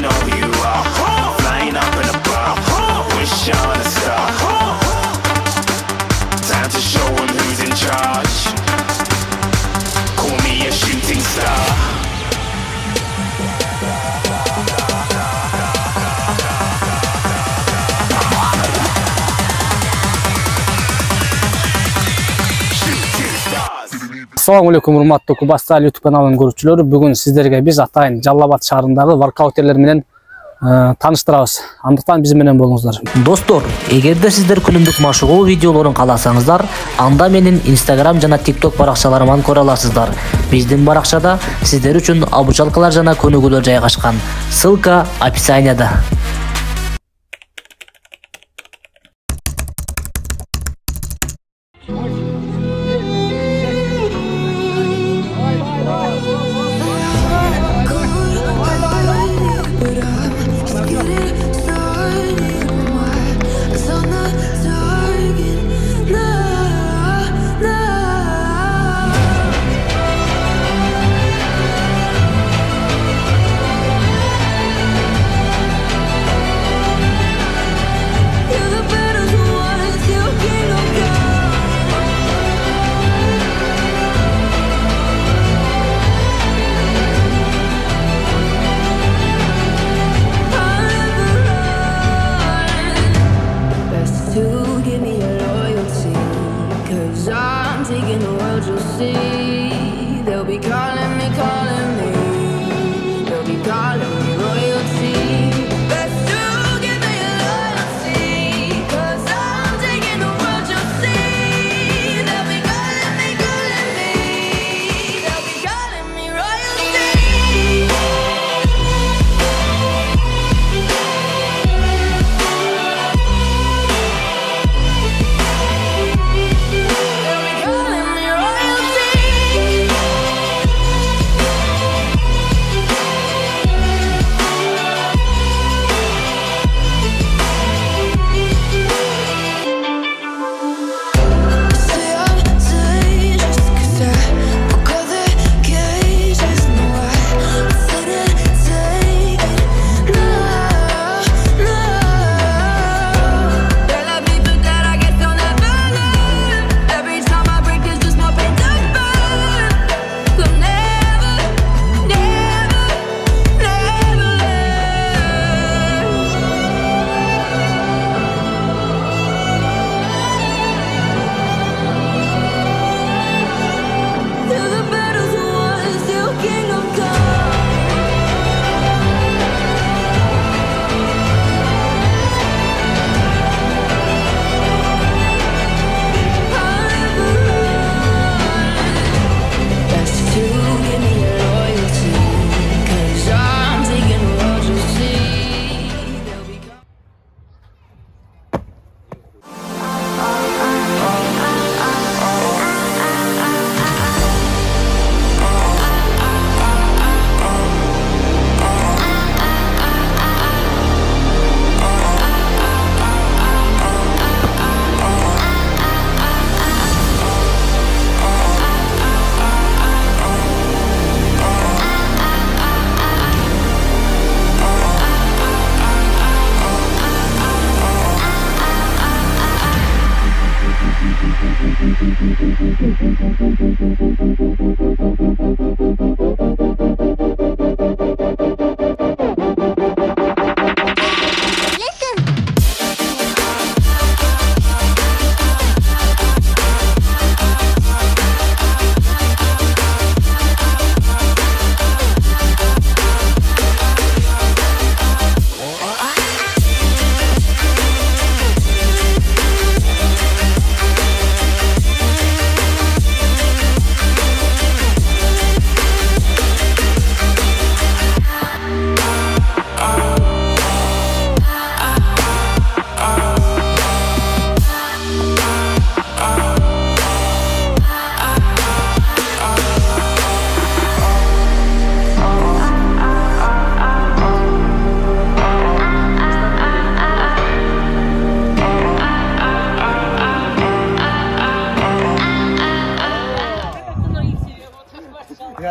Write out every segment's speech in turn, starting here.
know who you are. Flying up in a bar, wish on a star. Time to show him who's in charge. Call me a shooting star. Assalamu alaikum урматтуу Достор YouTube каналынын көрүүчүлөрү. Бүгүн сиздерге биз атайын Жалал-Абад шаарындагы воркаутерлер менен тааныштырабыз. Андыктан биз менен болуңуздар. Достор, эгерде сиздер күнүмдүк машыгуу видеолорун кааласаңыздар, анда менин Instagram жана TikTok баракчаларыман көрө аласыздар. Биздин баракчада сиздер үчүн обучалкалар жана көнүгүүлөр жайгашкан. Ссылка описанияда.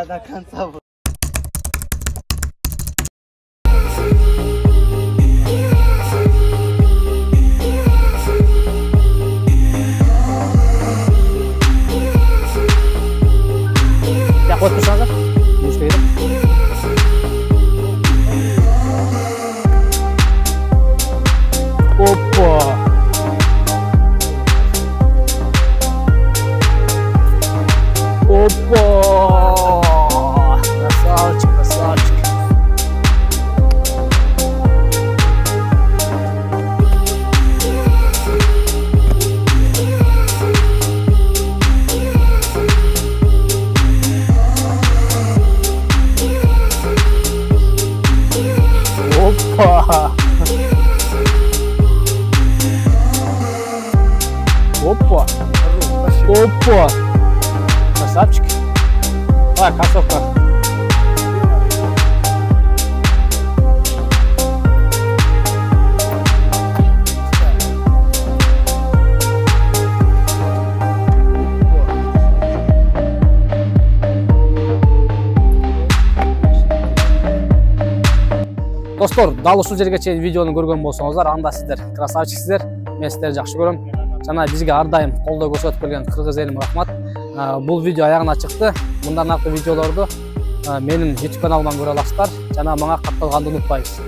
До конца. Опа. Опа. Опа. Красавчик. Давай, концовка. Достор, дал ушул жерге чейин видеону көргөн болсоңуздар, анда сиздер красавчиксиздер. Мен сиздерди жакшы көрөм. Жана бизге ар дайым колдоо көрсөтүп келген кыргыз элиме рахмат. Бул видео аягына чыкты. Мындан аркы видеолорду менин YouTube каналымдан көрө аласыздар. Жана мага катталганды унутпайсыз.